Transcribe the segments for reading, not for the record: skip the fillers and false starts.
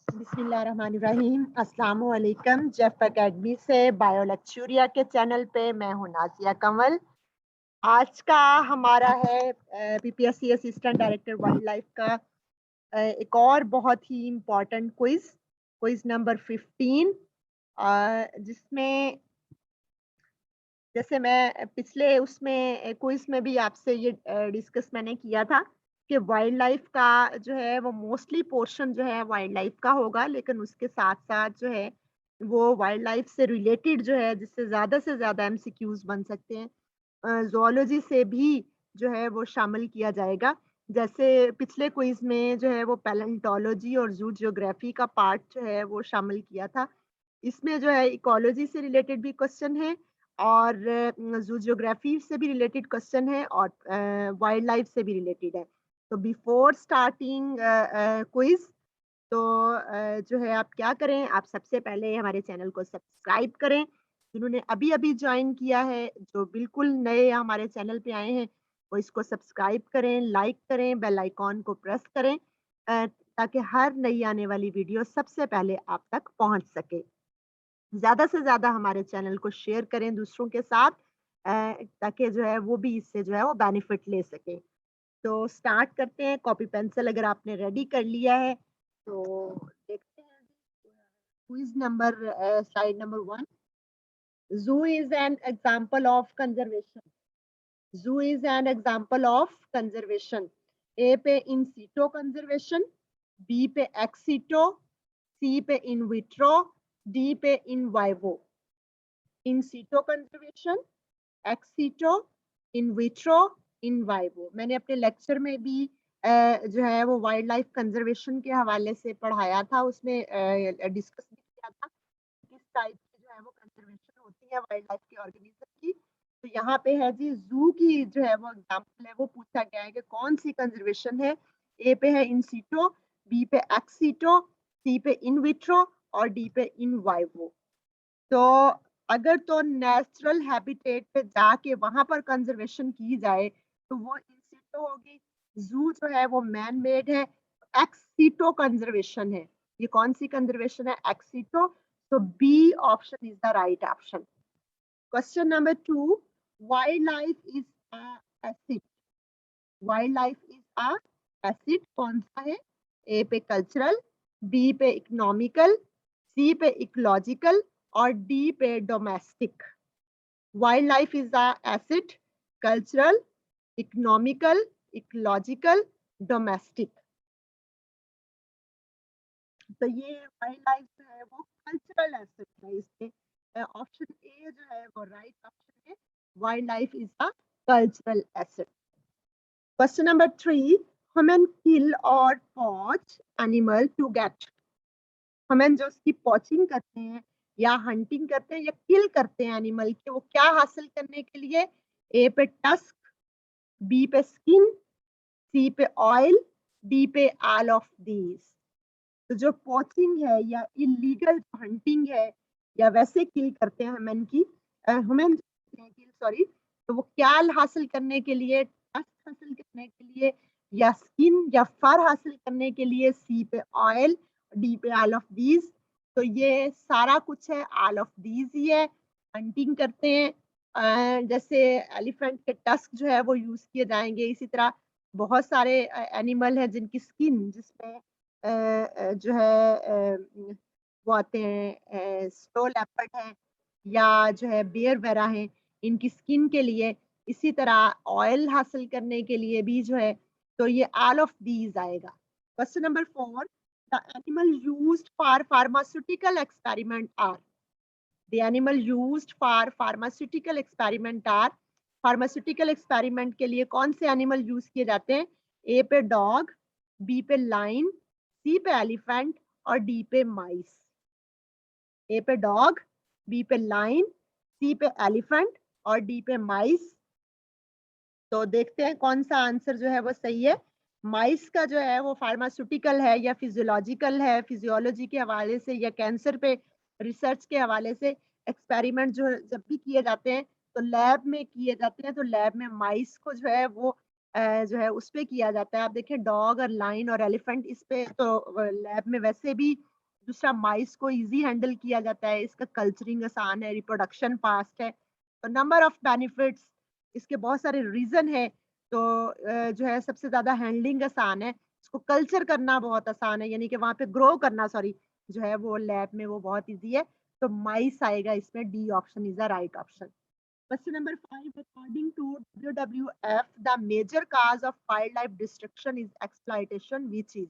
बिस्मिल्लाहिर्रहमानिर्रहीम। अस्सलाम वालेकुम। जेफ एकेडमी से बायो लेक्चुरिया के चैनल पे मैं हूं नाज़िया कंवल। आज का हमारा है PPSC assistant director wild life का एक और बहुत ही इम्पोर्टेंट क्विज नंबर 15, जिसमें जैसे मैं पिछले उसमें क्विज में भी आपसे ये डिस्कस मैंने किया था कि वाइल्ड लाइफ का जो है वो मोस्टली पोर्शन जो है वाइल्ड लाइफ का होगा, लेकिन उसके साथ साथ जो है वो वाइल्ड लाइफ से रिलेटेड जो है जिससे ज़्यादा से ज़्यादा एमसीक्यूज बन सकते हैं, ज़ूलॉजी से भी जो है वो शामिल किया जाएगा। जैसे पिछले क्विज में जो है वो पैलेंटोलॉजी और जू जियोग्राफी का पार्ट जो है वो शामिल किया था। इसमें जो है इकोलॉजी से रिलेटेड भी क्वेश्चन है और ज़ू जियोग्राफी से भी रिलेटेड क्वेश्चन है और वाइल्ड लाइफ से भी रिलेटेड है। तो बिफोर स्टार्टिंग क्विज, तो जो है आप क्या करें, आप सबसे पहले हमारे चैनल को सब्सक्राइब करें। जिन्होंने अभी-अभी जॉइन किया है, जो बिल्कुल नए हमारे चैनल पे आए हैं, वो इसको सब्सक्राइब करें, लाइक करें, बेल आइकॉन को प्रेस करें, ताकि हर नई आने वाली वीडियो सबसे पहले आप तक पहुंच सके। ज़्यादा से ज़्यादा हमारे चैनल को शेयर करें दूसरों के साथ, ताकि जो है वो भी इससे जो है वो बेनिफिट ले सकें। तो स्टार्ट करते हैं। कॉपी पेंसिल अगर आपने रेडी कर लिया है तो देखते हैं। Quiz number slide number 1। Zoo is an example of conservation. Zoo is an example of conservation. A पे in situ conservation, B पे ex situ, C पे in vitro, D पे in vivo. In situ conservation, ex situ, in vitro, in vivo। मैंने अपने lecture में भी जो है वो वाइल्ड लाइफ कंजर्वेशन के हवाले से पढ़ाया था, उसमें डिस्कस भी किया था किस टाइप की जो है वो कंजर्वेशन होती है वाइल्ड लाइफ के ऑर्गेनिज्म की। तो यहाँ पे है जी जू की जो है वो एग्जांपल है, वो पूछा गया है कि कौन सी कंजर्वेशन है। ए पे है इन सीटो, बी पे एक्स सीटो, सी पे इन विट्रो और डी पे इन वाइवो। तो अगर तो नेचुरल हैबिटेट पे जाके वहां पर कंजर्वेशन की जाए तो वो इन सीटो होगी। जू जो है वो मैन मेड है, एक्स सीटो कंजर्वेशन है। ये कौन सी कंजर्वेशन है? Ex situ. तो B option is the right option. Question number 2, wild life is asset. Wild life is asset कौन सा है? ए पे कल्चरल, बी पे इकोनॉमिकल, सी पे इकोलॉजिकल और डी पे domestic. Wild life is asset, cultural, economical, ecological, domestic. तो ये वाइल्ड लाइफ जो है वो कल्चरल एसिड है। इसमें ऑप्शन ए जो है वो राइट ऑप्शन है। Wild life is a cultural acid. Question number 3, human kill or poach animal to get। Human जो उसकी पॉचिंग करते हैं या हंटिंग करते हैं या किल करते हैं एनिमल के, वो क्या हासिल करने के लिए? ए पे टस्क, बी पे स्किन, सी पे ऑयल, डी पे ऑल ऑफ दीज। तो जो पॉचिंग है या इलीगल हंटिंग है या वैसे किल करते हैं ह्यूमन किल सॉरी, तो वो क्या हासिल करने के लिए? टस्क हासिल करने के लिए या स्किन या फर हासिल करने के लिए? सी पे ऑयल, डी पे ऑल ऑफ दीज। तो ये सारा कुछ है, ऑल ऑफ दीज ही है। हंटिंग करते हैं, जैसे एलिफेंट के टस्क जो है वो यूज किए जाएंगे। इसी तरह बहुत सारे एनिमल है जिनकी स्किन जिसमें जो है वो आते हैं, स्नो लेपर्ड है या जो है बियर वगैरह है, इनकी स्किन के लिए। इसी तरह ऑयल हासिल करने के लिए भी जो है, तो ये ऑल ऑफ दीज आएगा। Question number 4, the animal used for pharmaceutical experiment are. The animal used for pharmaceutical experiment are. Pharmaceutical experiment के लिए कौन से एनिमल यूज किए जाते हैं? ए पे डॉग, बी पे लाइन, सी पे एलिफेंट और डी पे माइस। ए पे डॉग, बी पे लाइन, सी पे एलिफेंट और डी पे माइस। तो देखते हैं कौन सा आंसर जो है वो सही है। माइस का जो है वो फार्मास्यूटिकल है या फिजियोलॉजिकल है, फिजियोलॉजी के हवाले से या कैंसर पे रिसर्च के हवाले से एक्सपेरिमेंट जो जब भी किए जाते हैं तो लैब में किए जाते हैं। तो लैब में माइस को जो है वो जो है उस पे किया जाता है। आप देखें डॉग और लाइन और एलिफेंट, इस पे तो लैब में वैसे भी दूसरा माइस को इजी हैंडल किया जाता है, इसका कल्चरिंग आसान है, रिप्रोडक्शन फास्ट है। तो नंबर ऑफ बेनिफिट्स, इसके बहुत सारे रीजन है। तो जो है सबसे ज्यादा हैंडलिंग आसान है, इसको कल्चर करना बहुत आसान है, यानी कि वहां पे ग्रो करना सॉरी जो है वो लैब में वो बहुत इजी है। तो माइस आएगा इसमें, D option is the right option. Question number 5, according to WWF, the major cause of wildlife destruction is exploitation, which is?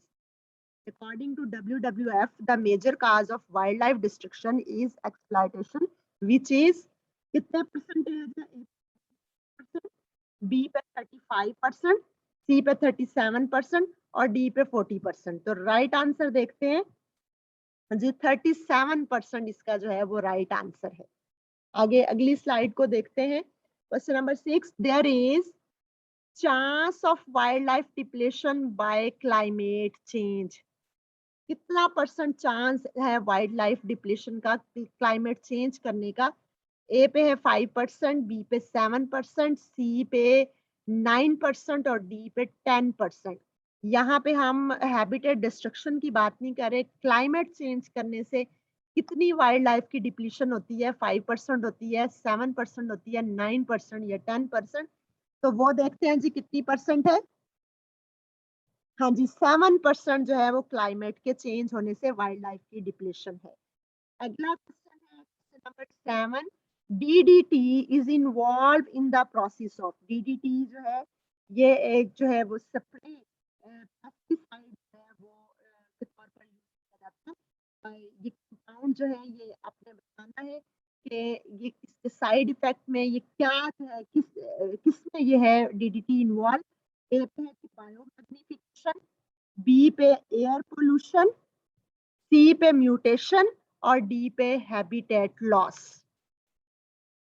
According to WWF, the major cause of wildlife destruction is exploitation, which is? कितने percentage है? 8%, B पे 35%, सी पे 37% और D पे 40%। तो right answer देखते हैं जी, 37% इसका जो है वो राइट आंसर है। आगे अगली स्लाइड को देखते हैं। Question number 6, there is chance of wild life depletion by climate change. कितना परसेंट चांस है वाइल्ड लाइफ डिप्लेशन का क्लाइमेट चेंज करने का? ए पे है 5%, बी पे 7%, सी पे 9% और डी पे 10%। यहाँ पे हम हैबिटेट डिस्ट्रक्शन की बात नहीं कर रहे, क्लाइमेट चेंज करने से कितनी वाइल्ड लाइफ की डिप्लीशन होती है, 5% होती है, 7% होती है, 9% या 10%। तो वो देखते हैं जी कितनी परसेंट है। हाँ जी, 7% जो है वो क्लाइमेट के चेंज होने से वाइल्ड लाइफ की डिप्लीशन है। अगला क्वेश्चन है question number 7, DDT is involve in the process of. DDT जो है ये एक जो है वो स्प्रे पेस्टिसाइड है वो के तौर पर यूज किया जाता है। ये कंपाउंड जो है ये आपने बताना है कि ये किसके साइड इफेक्ट में ये क्या है, किसमें ये है डीडीटी इन्वॉल्व। ए पे है बायोमैग्निफिकेशन, बी पे एयर पोल्यूशन, सी पे म्यूटेशन और डी पे habitat loss.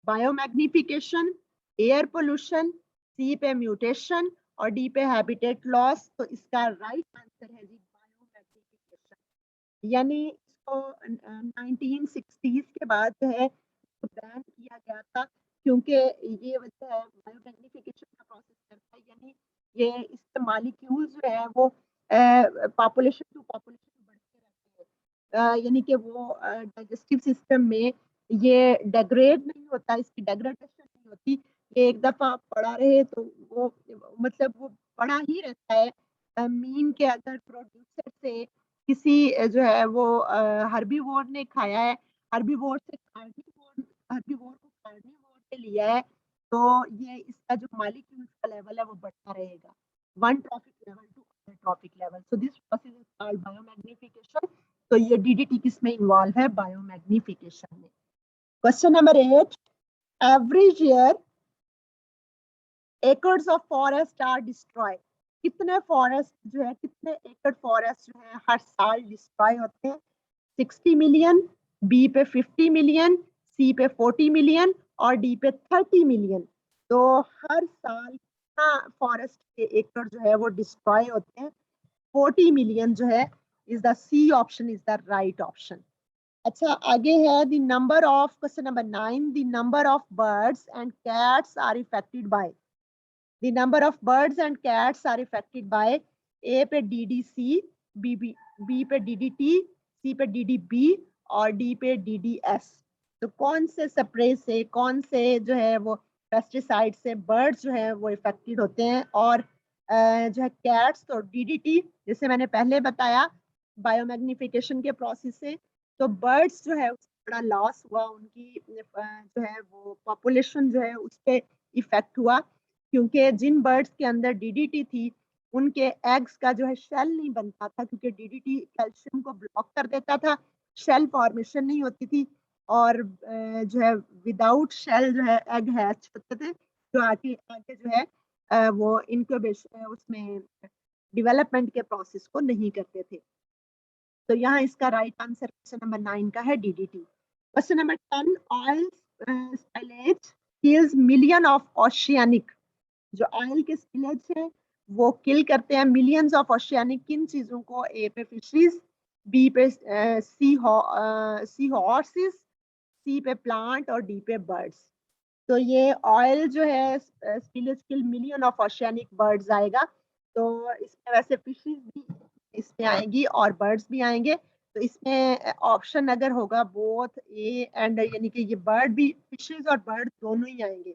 Biomagnification, air pollution, C पे म्यूटेशन और डी पे हैबिटेट लॉस। तो इसका राइट आंसर है जी बायोमैग्निफिकेशन। यानी इसको 1960s के बाद जो है बैन किया गया था, क्योंकि ये वजह है बायोमैग्निफिकेशन का प्रोसेस करता है, यानी ये इसके मालिक्यूल जो है वो पॉपुलेशन टू पॉपुलेशन बढ़ते रहते हैं। यानी कि वो डाइजेस्टिव सिस्टम में ये डेग्रेड नहीं होता, इसकी डेग्रेडेशन नहीं होती। ये एक दफा पड़ा रहे तो वो मतलब वो पड़ा ही रहता है। मीन के अगर प्रोड्यूसर से किसी जो है वो हर्बीवोर ने खाया है, हर्बीवोर से हर्बीवोर को कार्निवोर पे लिया है, तो ये इसका जो मॉलिक्यूल्स का लेवल है वो बढ़ता रहेगा, one trophic level to other trophic level. So this process is called biomagnification. तो ये डीडीटी किस में इन्वॉल्व है? बायोमैग्निफिकेशन में। Question number 8, average year acres of forest are destroy. कितने फॉरेस्ट जो है, कितने एकड़ फॉरेस्ट जो है हर साल डिस्ट्रॉय होते हैं? 60 मिलियन, बी पे 50 मिलियन, सी पे 40 मिलियन और डी पे 30 मिलियन। तो हर साल कितना फॉरेस्ट के एकड़ जो है वो डिस्ट्रॉय होते हैं? 40 मिलियन जो है is the C option is the right option. अच्छा आगे है the number of, question number 9, the number of birds and cats are affected by. The number of birds and cats are affected by A पे DDC, B पे DDT, C पे DDB और D पे DDS। तो कौन से spray से, कौन से जो है वो पेस्टिसाइड से बर्ड्स जो है वो इफेक्टेड होते हैं? और जो है कैट्स तो DDT, जैसे मैंने पहले बताया बायोमैग्निफिकेशन के प्रोसेस से। तो बर्ड्स जो है बड़ा लॉस हुआ, उनकी जो है वो पॉपुलेशन जो है उस पर इफेक्ट हुआ, क्योंकि जिन बर्ड्स के अंदर डीडीटी थी उनके एग्स का जो है शेल नहीं बनता था, क्योंकि डीडीटी कैल्शियम को ब्लॉक कर देता था, शेल फॉर्मेशन नहीं होती थी और जो है विदाउट शेल जो है एग हैच होते थे, जो आगे आगे जो है वो इनक्यूबेशन उसमें डेवलपमेंट के प्रोसेस को नहीं करते थे। तो यहाँ इसका राइट आंसर क्वेश्चन नंबर 9 का है DDT. Question number 10, oil spillage kills million of oceanic. जो ऑयल के स्पिलेज है वो किल करते हैं मिलियंस ऑफ ओशियानिक किन चीजों को? ए पे फिशरीज, बी पे सी हॉर्सेस, सी पे प्लांट और डी पे बर्ड्स। तो ये ऑयल जो है spillage kill million of oceanic birds आएगा। तो इसमें वैसे फिशरीज भी इसमें आएंगी और बर्ड्स भी आएंगे। तो तो इसमें ऑप्शन अगर होगा बोथ ए एंड, यानी कि ये बर्ड भी, फिशेज और बर्ड दोनों ही आएंगे।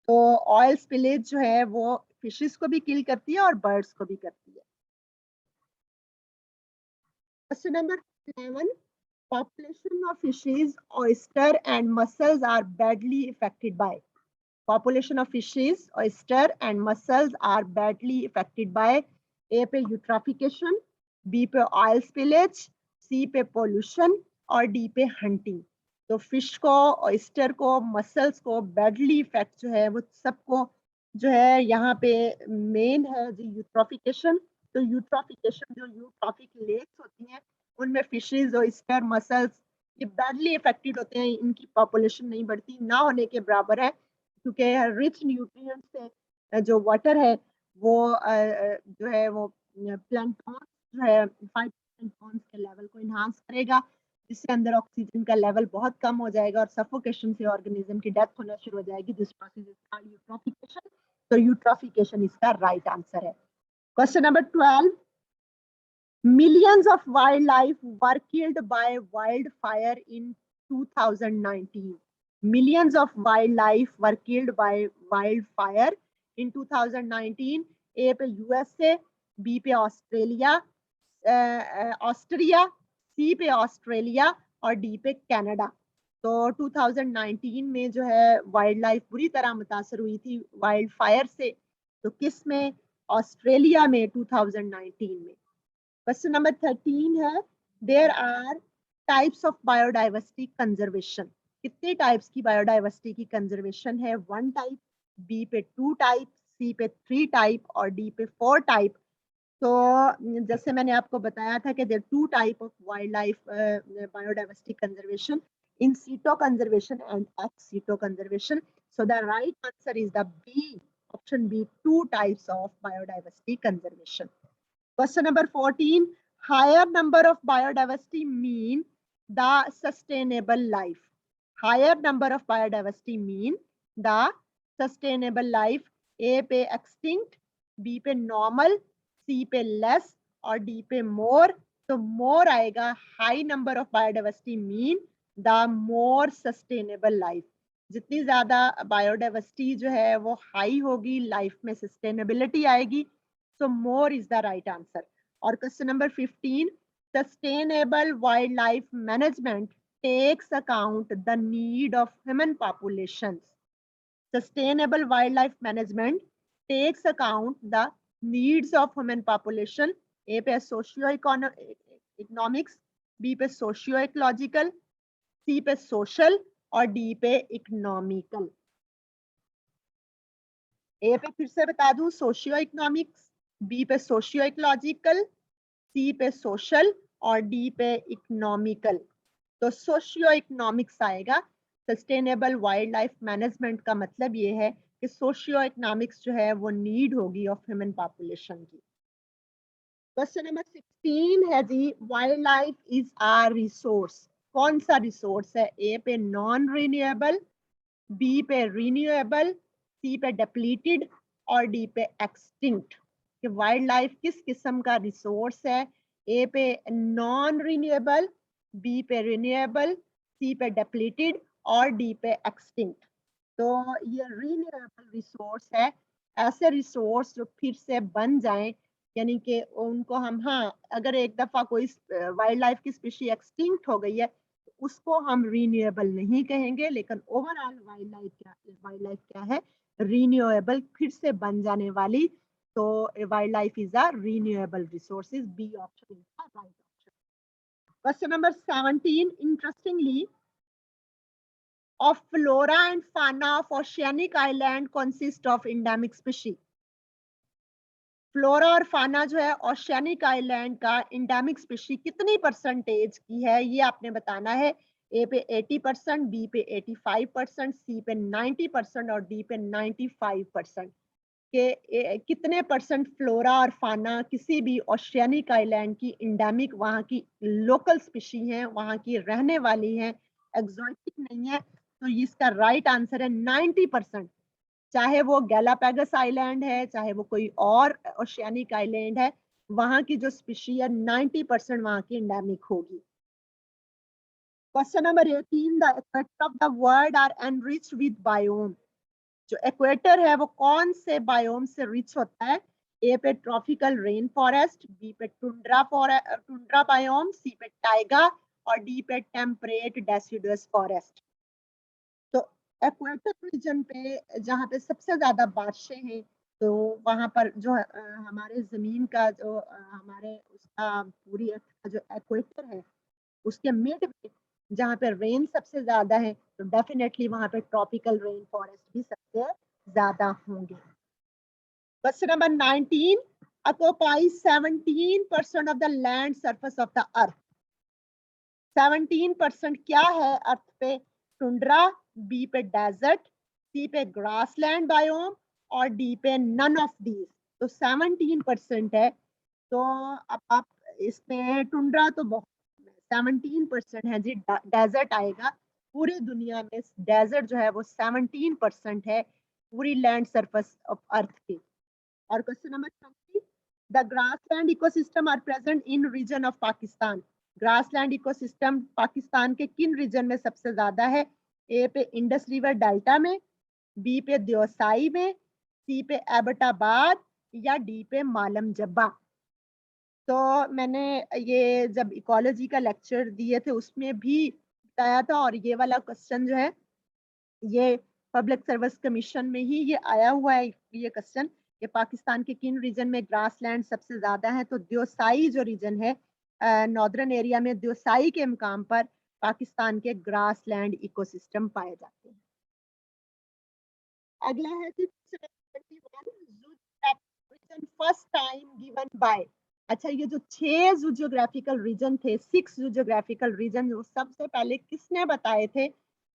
तो ऑयल स्पिलेज जो है वो फिशेस को भी किल करती है और बर्ड्स को भी करती है। Question number 11, population of fishes, oyster and mussels are badly affected by. Population of fishes, oyster and mussels are badly affected by A पे eutrophication, B पे oil spillage, C पे pollution और D पे hunting। तो fish को, oyster को, muscles को badly effect जो है वो सबको जो है यहाँ पे मेन है जी यूट्रोफिकेशन। तो यूट्रोफिकेशन, जो यूट्रॉफिक लेक्स होती हैं उनमें फिशेज, ऑयस्टर, मसल्स ये बैडली इफेक्टेड होते हैं, इनकी पॉपुलेशन नहीं बढ़ती, ना होने के बराबर है, क्योंकि रिच न्यूट्रिएंट से जो वाटर है वो जो है वो प्लैंटन जो है फाइटोप्लैंक्टन के लेवल को इन्हांस करेगा, जिससे अंदर ऑक्सीजन का लेवल बहुत कम हो जाएगा और सफोकेशन से ऑर्गेनिज्म की डेथ होना शुरू हो जाएगी। This process is called eutrophication. तो यूट्रोफिकेशन इसका राइट आंसर है। Question number 12, millions of wildlife were killed by wildfire in 2019. Millions of wildlife were killed by wildfire in 2019. A पे यूएसए, बी पे ऑस्ट्रेलिया, ऑस्ट्रिया, सी पे Australia और D पे Canada. तो 2019 में जो है वाइल्ड लाइफ बुरी तरह मुतासर हुई थी वाइल्ड फायर से। तो किस में? ऑस्ट्रेलिया में 2019 में। क्वेश्चन नंबर 13 है, there are types of biodiversity conservation. कितने टाइप्स की बायोडाइवर्सिटी की कंजर्वेशन है? 1 टाइप, बी पे 2 टाइप, सी पे 3 टाइप और डी पे 4 टाइप। तो जैसे मैंने आपको बताया था कि there 2 type of wild life biodiversity conservation, in situ conservation and ex situ conservation. So the right answer is the B, option B, 2 types of biodiversity conservation. Question number 14, higher number of biodiversity mean the sustainable life. Higher number of biodiversity mean the sustainable life. A पे extinct, B पे normal, C पे less और D पे more। तो more आएगा, high number of biodiversity mean the more sustainable life। जितनी ज्यादा biodiversity जो है वो हाई होगी, लाइफ में सस्टेनेबिलिटी आएगी। So more is the right answer. और question number 15, sustainable wildlife management takes account the need of human populations. Sustainable wildlife management takes account the needs of human population. A पे socio-economics, B पे socio-ecological, C पे social और D पे economical। ए पे फिर से बता दूं, सोशियो इकोनॉमिक्स, बी पे सोशियो इकोलॉजिकल, सी पे सोशल और डी पे इकोनॉमिकल। तो सोशियो इकोनॉमिक्स आएगा। सस्टेनेबल वाइल्ड लाइफ मैनेजमेंट का मतलब ये है कि सोशियो इकोनॉमिक्स जो है वो नीड होगी ऑफ ह्यूमन पॉपुलेशन की। क्वेश्चन नंबर 16 है जी, wild life is a resource. कौन सा रिसोर्स है? ए पे नॉन रिन्यूएबल, बी पे रिन्यूएबल, सी पे डिप्लीटेड और डी पे एक्सटिंक्ट। कि वाइल्ड लाइफ किस किस्म का रिसोर्स है? ए पे नॉन रिन्यूएबल, बी पे रिन्यूएबल, सी पे डिप्लीटेड और डी पे एक्सटिंक्ट। तो ये रिन्यूएबल रिसोर्स है, ऐसे रिसोर्स जो फिर से बन जाएं, यानी कि उनको हम, हाँ अगर एक दफा कोई वाइल्ड लाइफ की स्पीशी एक्सटिंक्ट हो गई है उसको हम रिन्यूएबल नहीं कहेंगे, लेकिन ओवरऑल वाइल्ड लाइफ क्या है? रिन्यूएबल, फिर से बन जाने वाली। तो wild life is a renewable resources. B option is the right option. Question number 17, interestingly of flora and fauna of oceanic island consist of endemic species. Flora और फाना जो है ओशियानिक आइलैंड का इंडेमिक स्पीशी कितनी percentage की है, ये आपने बताना है। ए पे 80%, बी पे 85%, सी पे 90% और डी पे 95%। के कितने परसेंट फ्लोरा और फाना किसी भी ओशियानिक आइलैंड की इंडेमिक, वहाँ की लोकल स्पीशी हैं, वहाँ की रहने वाली हैं, एक्सोटिक नहीं है। तो इसका राइट आंसर है 90%। चाहे वो गैलापागोस आइलैंड है, चाहे वो कोई और ओशियानिक आइलैंड है, वहां की जो स्पीशी है 90% वहां की एंडेमिक होगी। Question number 18, the equator of the world are enriched with biome. जो इक्वेटर है वो कौन से बायोम से रिच होता है? ए पे ट्रॉपिकल रेन फॉरेस्ट, बी पे टुंड्रा बायोम, सी पे टाइगा और डी पे टेम्परेट डेसिडुअस फॉरेस्ट। तो इक्वेटर रीजन पे जहाँ पे सबसे ज्यादा बारिशें हैं, तो वहां पर जो हमारे जमीन का जो हमारे उसका पूरी अर्थ का जो इक्वेटर है उसके मिड में जहाँ पे रेन सबसे ज्यादा है, तो डेफिनेटली वहां पे ट्रॉपिकल रेन फॉरेस्ट भी सबसे ज्यादा होंगे। Question number 19, occupies 17% of the land surface of the earth। 17% क्या है अर्थ पे? टुंड्रा, बी पे डेजर्ट, सी पे ग्रासलैंड बायोम और डी पे नन ऑफ दीज। तो 17% है। तो अब आप इसमें टुंड्रा तो बहुत 17% है जी, डेजर्ट आएगा। पूरी दुनिया में डेजर्ट जो है वो 17% है पूरी लैंड सरफेस ऑफ अर्थ की। और question number 20, the grassland ecosystem are present in region of Pakistan. Grassland ecosystem Pakistan के किन रीजन में सबसे ज्यादा है? ए पे इंडस रिवर डेल्टा में, बी पे देओसाई में, सी पे एबटाबाद या डी पे मालम जब्बा। तो मैंने ये जब इकोलॉजी का लेक्चर दिए थे उसमें भी बताया था, और ये वाला क्वेश्चन जो है ये पब्लिक सर्विस कमीशन में ही ये आया हुआ है ये क्वेश्चन कि पाकिस्तान के किन रीजन में ग्रासलैंड सबसे ज्यादा है। तो देओसाई जो रीजन है, नॉर्दर्न एरिया में देओसाई के मुकाम पर पाकिस्तान के ग्रासलैंड इकोसिस्टम पाए जाते हैं। अगला है फर्स्ट टाइम गिवन बाय। अच्छा, ये जो 6 जियोग्राफिकल रीजन थे, 6 जियोग्राफिकल रीजन, वो सबसे पहले किसने बताए थे?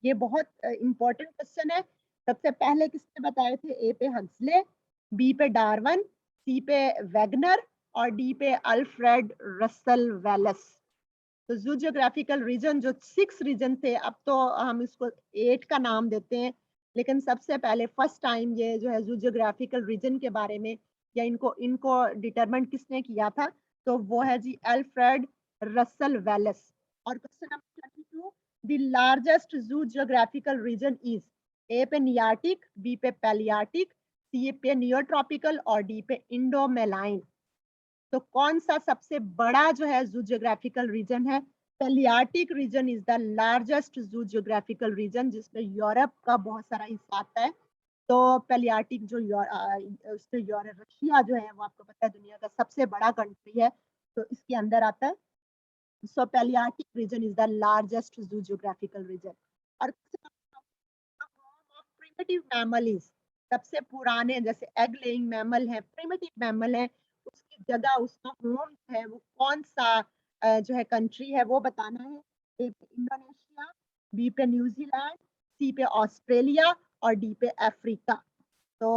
ये बहुत इंपॉर्टेंट क्वेश्चन है। सबसे पहले किसने बताए थे? ए पे हक्सले, बी पे डार्विन, सी पे वैगनर और डी पे अल्फ्रेड रसल वेलस। तो जू जियोग्राफिकल रीजन जो 6 रीजन थे, अब तो हम इसको 8 का नाम देते हैं, लेकिन सबसे पहले फर्स्ट टाइम ये जो है जू जियोग्राफिकल रीजन के बारे में या इनको इनको डिटरमाइन किसने किया था? तो वो है जी अल्फ्रेड रसल वेलस। और क्वेश्चन नंबर 22, द लार्जेस्ट जू जियोग्राफिकल रीजन इज? ए पे नियार्टिक, बी पे पैलियार्टिक, सी पे नियोट्रॉपिकल और डी पे इंडोमेलाइन। तो कौन सा सबसे बड़ा जो है जू जियोग्राफिकल रीजन है? पैलियार्टिक रीजन इज द लार्जेस्ट जू जियोग्राफिकल रीजन, जिसमें यूरोप का बहुत सारा हिस्सा आता है। तो पैलियार्टिक जो उसमें यूरोप, रशिया जो है वो आपको पता है दुनिया का सबसे बड़ा कंट्री है, तो इसके अंदर आता है। सो पैलियार्टिक रीजन इज द लार्जेस्ट जू जियोग्राफिकल रीजन। और प्रिमिटिव मैमल इज, सबसे पुराने जैसे एग लेइंग मैमल है, प्रिमिटिव मैमल है, उसकी जगह उसका होम है वो कौन सा जो है कंट्री है वो बताना है। ए पे इंडोनेशिया, बी पे न्यूजीलैंड, सी पे ऑस्ट्रेलिया और डी पे अफ्रीका। तो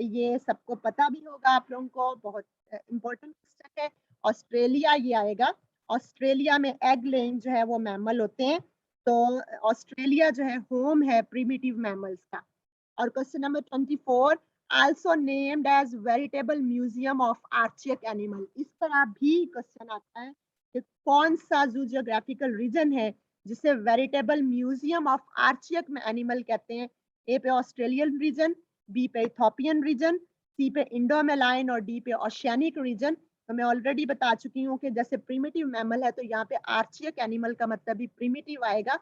ये सबको पता भी होगा आप लोगों को, बहुत इंपॉर्टेंट क्वेश्चन है। ऑस्ट्रेलिया ये आएगा। ऑस्ट्रेलिया में एग लेइंग जो है वो मैमल होते हैं, तो ऑस्ट्रेलिया जो है होम है प्रिमिटिव मैमल्स का। और question number 24, also named as veritable museum of archaic animal. इस तरह भी क्वेश्चन आता है कि कौन सा जू जियोग्राफिकल रीजन है जिसे veritable museum of archaic animal कहते हैं? ए पे ऑस्ट्रेलियन रीजन, बी पे इथोपियन रीजन, सी पे इंडोमेलाइन और डी पे ओशियानिक रीजन। तो मैं ऑलरेडी बता चुकी हूँ कि जैसे प्रिमिटिव मैमल है तो यहाँ पे आर्चिक एनिमल का मतलब भी प्रिमिटिव आएगा।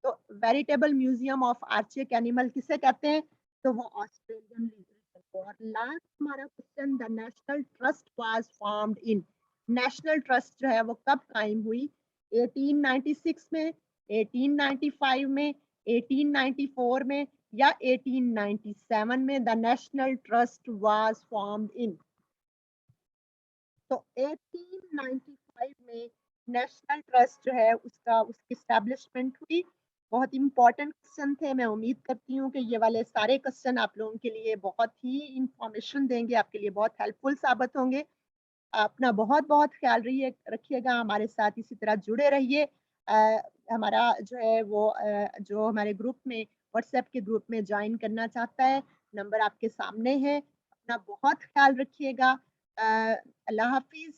तो veritable museum of archaic animal किसे कहते हैं? तो वो ऑस्ट्रेलियन रीजन को। और लास्ट हमारा question, the national trust was formed in. National trust जो है वो कब कायम हुई? 1896 में, 1895 में, 1894 में या 1897 में? The national trust was formed in. तो 1895 में नेशनल ट्रस्ट जो है उसका उसकी एस्टेब्लिशमेंट हुई। बहुत इंपॉर्टेंट क्वेश्चन थे। मैं उम्मीद करती हूँ कि ये वाले सारे क्वेश्चन आप लोगों के लिए बहुत ही इंफॉर्मेशन देंगे, आपके लिए बहुत हेल्पफुल साबित होंगे। अपना बहुत बहुत ख्याल रखिएगा, हमारे साथ इसी तरह जुड़े रहिए। हमारा जो है वो जो हमारे ग्रुप में, व्हाट्सएप के ग्रुप में ज्वाइन करना चाहता है, नंबर आपके सामने है। अपना बहुत ख्याल रखिएगा। अल्लाह हाफिज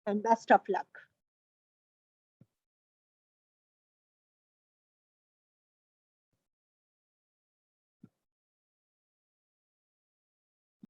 एंड बेस्ट ऑफ लक।